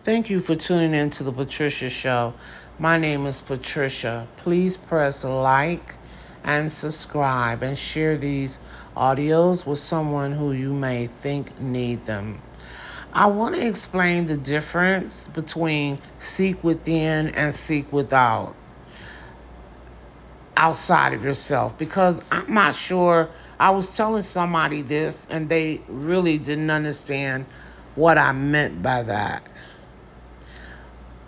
Thank you for tuning in to the Patricia Show. My name is Patricia. Please press like and subscribe and share these audios with someone who you may think need them. I want to explain the difference between seek within and seek without, outside of yourself, because I'm not sure. I was telling somebody this and they really didn't understand what I meant by that.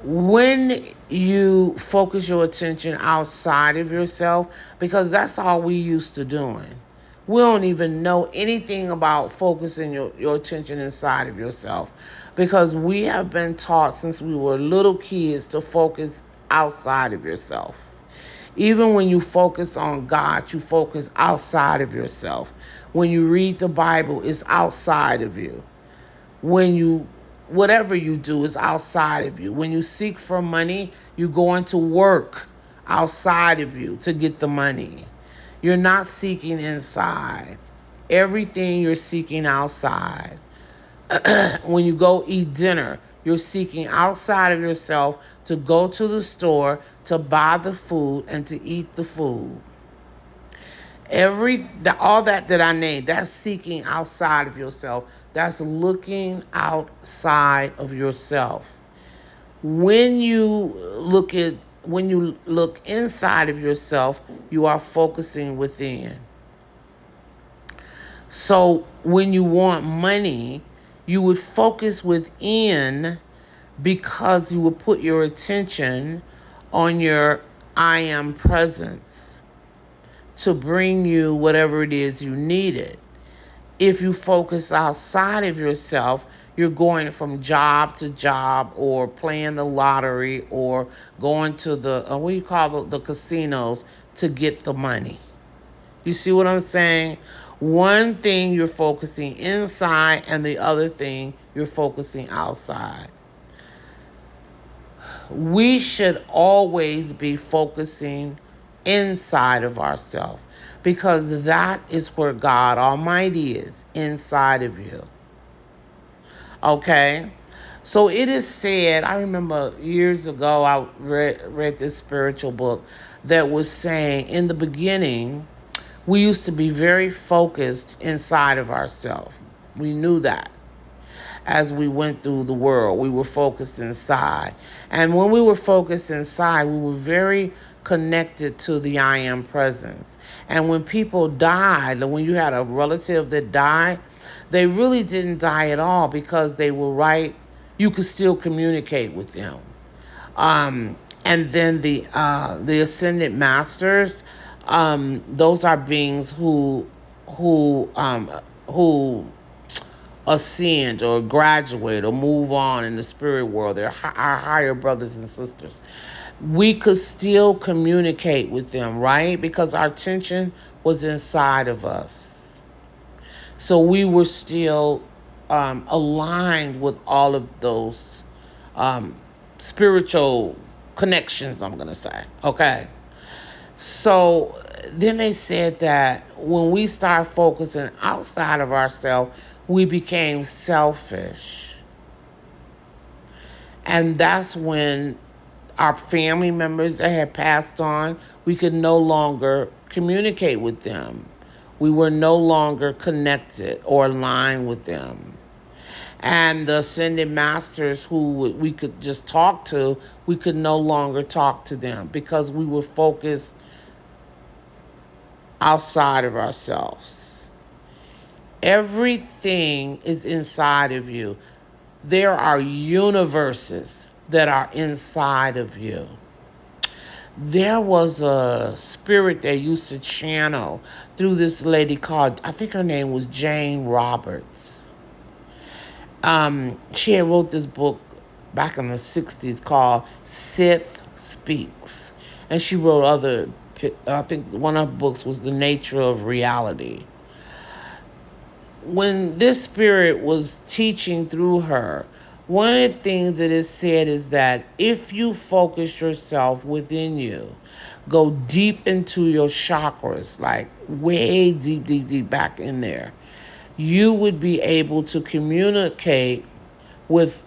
When you focus your attention outside of yourself, because that's all we used to doing. We don't even know anything about focusing your attention inside of yourself, because we have been taught since we were little kids to focus outside of yourself. Even when you focus on God, you focus outside of yourself. When you read the Bible, it's outside of you. When you Whatever you do is outside of you. When you seek for money, you go into work outside of you to get the money. You're not seeking inside. Everything you're seeking outside. When you go eat dinner, you're seeking outside of yourself to go to the store to buy the food and to eat the food. All that I named, that's seeking outside of yourself. That's looking outside of yourself. When you when you look inside of yourself, you are focusing within. So when you want money, you would focus within, because you would put your attention on your I am presence to bring you whatever it is you needed. If you focus outside of yourself, you're going from job to job, or playing the lottery, or going to the, what do you call the casinos to get the money. You see what I'm saying? One thing you're focusing inside, and the other thing you're focusing outside. We should always be focusing inside of ourselves, because that is where God Almighty is, inside of you. Okay? So it is said, I remember years ago I read this spiritual book that was saying, in the beginning, we used to be very focused inside of ourselves. We knew that. As we went through the world, we were focused inside. And when we were focused inside, we were very connected to the I am presence. And when people died, when you had a relative that died, they really didn't die at all, because they were right. You could still communicate with them. And then the ascended masters, those are beings who ascend or graduate or move on in the spirit world. They're our higher brothers and sisters. We could still communicate with them, right? Because our attention was inside of us. So we were still aligned with all of those spiritual connections, I'm going to say. Okay. So then they said that when we start focusing outside of ourselves, we became selfish. And that's when our family members that had passed on, we could no longer communicate with them. We were no longer connected or aligned with them. And the ascended masters who we could just talk to, we could no longer talk to them, because we were focused outside of ourselves. Everything is inside of you. There are universes that are inside of you. There was a spirit that used to channel through this lady called, I think her name was Jane Roberts. She had wrote this book back in the 60s called Sith Speaks. And she wrote I think one of her books was The Nature of Reality. When this spirit was teaching through her, one of the things that is said is that if you focus yourself within you, go deep into your chakras, like way deep, deep, deep back in there, you would be able to communicate with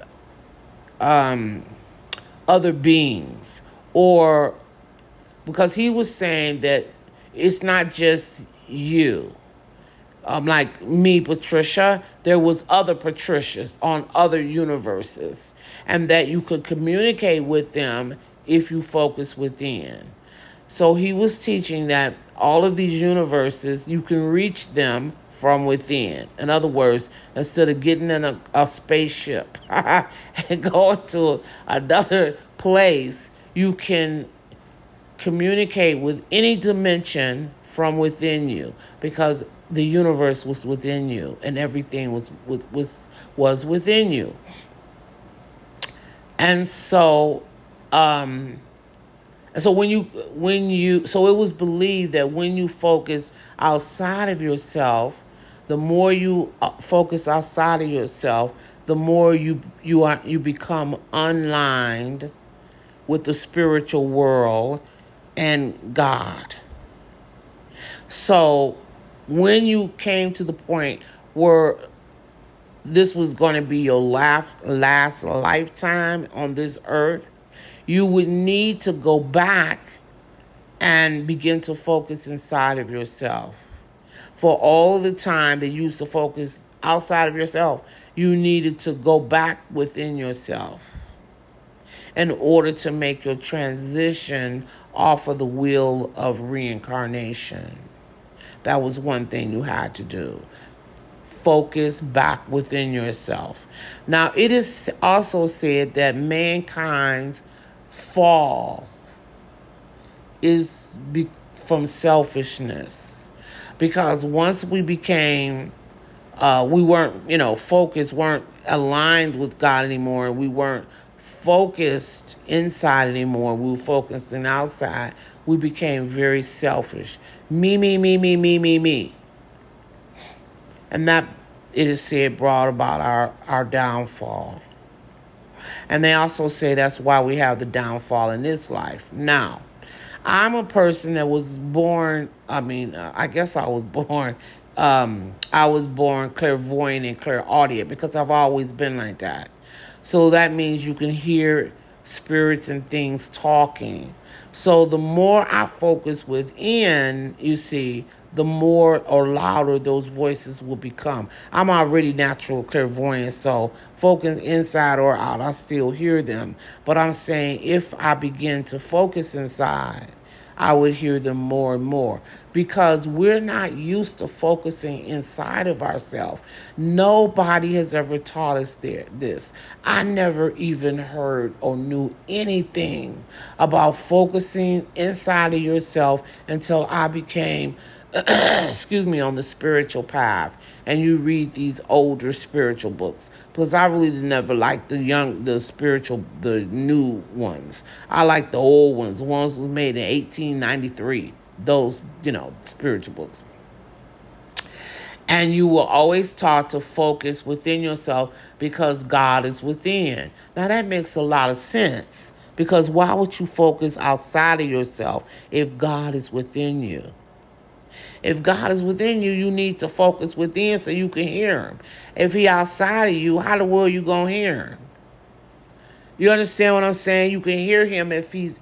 um, other beings, or because he was saying that it's not just you. Like me, Patricia, there was other Patricias on other universes, and that you could communicate with them if you focus within. So he was teaching that all of these universes, you can reach them from within. In other words, instead of getting in a spaceship and going to another place, you can communicate with any dimension from within you, because the universe was within you and everything was within you. And so um so so it was believed that when you focus outside of yourself, the more you focus outside of yourself, the more you become unlined with the spiritual world and God. So when you came to the point where this was going to be your last lifetime on this earth, you would need to go back and begin to focus inside of yourself. For all the time that you used to focus outside of yourself, you needed to go back within yourself in order to make your transition off of the wheel of reincarnation. That was one thing you had to do. Focus back within yourself. Now, it is also said that mankind's fall is from selfishness. Because once we became, we weren't, focused, weren't aligned with God anymore. We weren't focused inside anymore. We were focusing outside. We became very selfish. Me, me, me, me, me, me, me. And that, it is said, brought about our downfall. And they also say that's why we have the downfall in this life. Now, I'm a person that was born, I guess I was born clairvoyant and clairaudient because I've always been like that. So that means you can hear spirits and things talking. So the more I focus within, you see, the more or louder those voices will become. I'm already natural clairvoyant, so focus inside or out, I still hear them. But I'm saying if I begin to focus inside, I would hear them more and more, because we're not used to focusing inside of ourselves. Nobody has ever taught us this. I never even heard or knew anything about focusing inside of yourself until I became on the spiritual path, and you read these older spiritual books, because I really never liked the new ones. I like the old ones, the ones that made in 1893, those, spiritual books. And you were always taught to focus within yourself because God is within. Now that makes a lot of sense, because why would you focus outside of yourself if God is within you? If God is within you, you need to focus within so you can hear him. If he outside of you, how the world you going to hear him? You understand what I'm saying? You can hear him if he's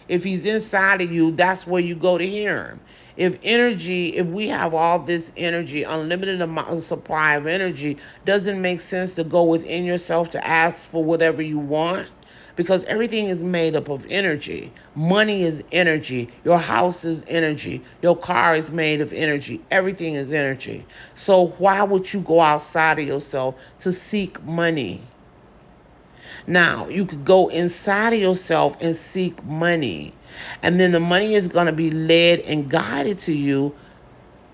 inside of you. That's where you go to hear him. If we have all this energy, unlimited amount of supply of energy, doesn't make sense to go within yourself to ask for whatever you want, because everything is made up of energy. Money is energy. Your house is energy. Your car is made of energy. Everything is energy. So why would you go outside of yourself to seek money? Now, you could go inside of yourself and seek money, and then the money is going to be led and guided to you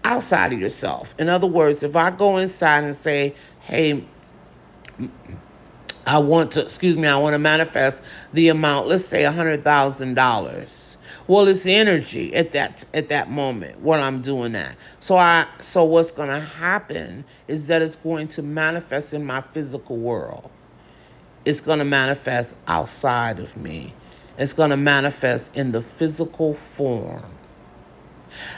outside of yourself. In other words, if I go inside and say, hey, I want to manifest the amount, let's say $100,000. Well, it's energy at that moment when I'm doing that. So what's going to happen is that it's going to manifest in my physical world. It's going to manifest outside of me. It's going to manifest in the physical form.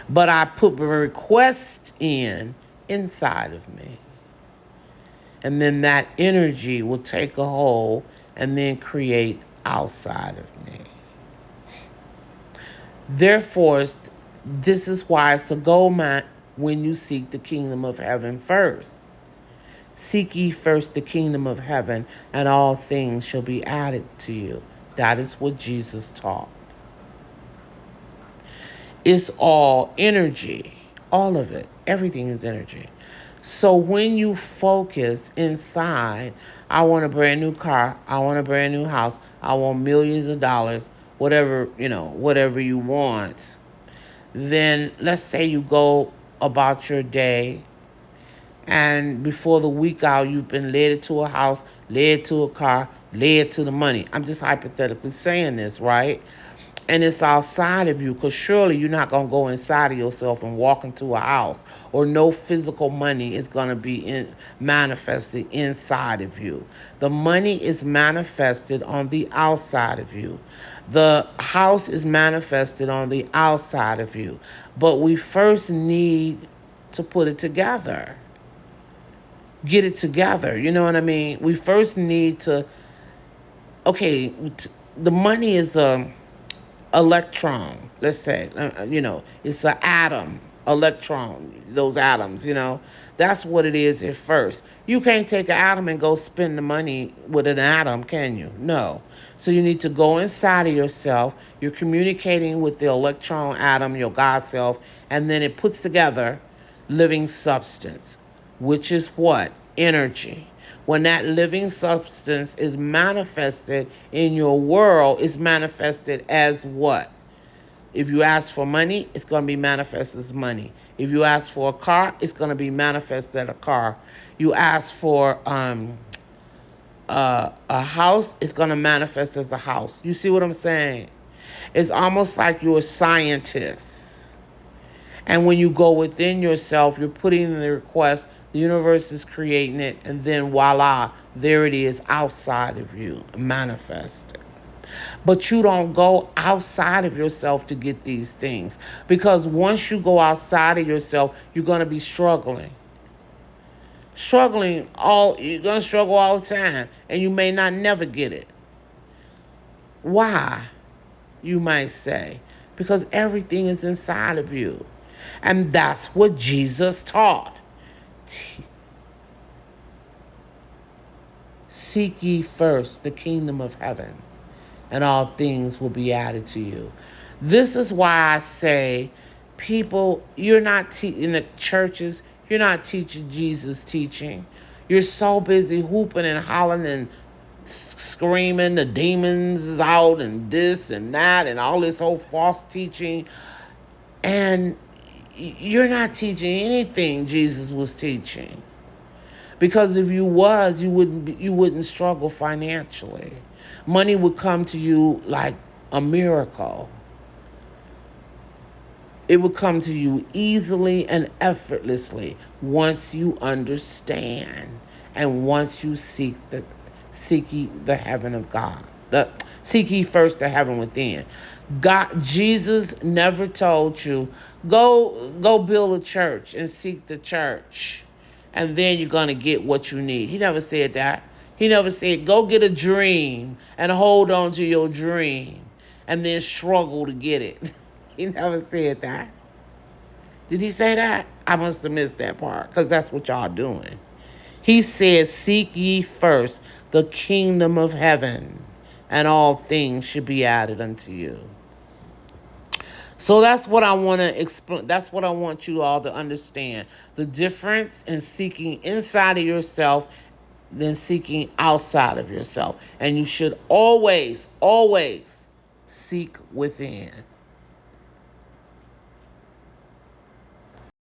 But I put the request inside of me. And then that energy will take a hold and then create outside of me. Therefore, this is why it's a goal, man, when you seek the kingdom of heaven first. Seek ye first the kingdom of heaven, and all things shall be added to you. That is what Jesus taught. It's all energy. All of it. Everything is energy. So when you focus inside, I want a brand new car, I want a brand new house, I want millions of dollars, whatever you want, then let's say you go about your day, and before the week out, you've been led to a house, led to a car, led to the money. I'm just hypothetically saying this, right? And it's outside of you, because surely you're not going to go inside of yourself and walk into a house, or no physical money is going to be manifested inside of you. The money is manifested on the outside of you. The house is manifested on the outside of you. But we first need to put it together. Get it together. You know what I mean? We first need to, the money is a electron, let's say, it's an atom, electron, those atoms, that's what it is at first. You can't take an atom and go spend the money with an atom, can you? No. So you need to go inside of yourself. You're communicating with the electron atom, your God self, and then it puts together living substance, which is what? Energy. When that living substance is manifested in your world, it's manifested as what? If you ask for money, it's going to be manifested as money. If you ask for a car, it's going to be manifested as a car. You ask for a house, it's going to manifest as a house. You see what I'm saying? It's almost like you're a scientist. And when you go within yourself, you're putting in the request, the universe is creating it, and then voila, there it is outside of you, manifested. But you don't go outside of yourself to get these things, because once you go outside of yourself, you're going to be struggling. You're going to struggle all the time, and you may not never get it. Why? You might say, because everything is inside of you. And that's what Jesus taught. Seek ye first the kingdom of heaven, and all things will be added to you. This is why I say, people, you're not in the churches, you're not teaching Jesus' teaching. You're so busy hooping and hollering and screaming the demons out and this and that and all this whole false teaching. And you're not teaching anything Jesus was teaching. Because if you was, you wouldn't struggle financially. Money would come to you like a miracle. It would come to you easily and effortlessly once you understand and once you seek ye the heaven of God. Seek ye first the heaven within. Jesus never told you, go build a church and seek the church, and then you're going to get what you need. He never said that. He never said, go get a dream and hold on to your dream and then struggle to get it. He never said that. Did he say that? I must have missed that part, because that's what y'all doing. He said, seek ye first the kingdom of heaven, and all things should be added unto you. So that's what I want to explain. That's what I want you all to understand. The difference in seeking inside of yourself than seeking outside of yourself. And you should always, always seek within.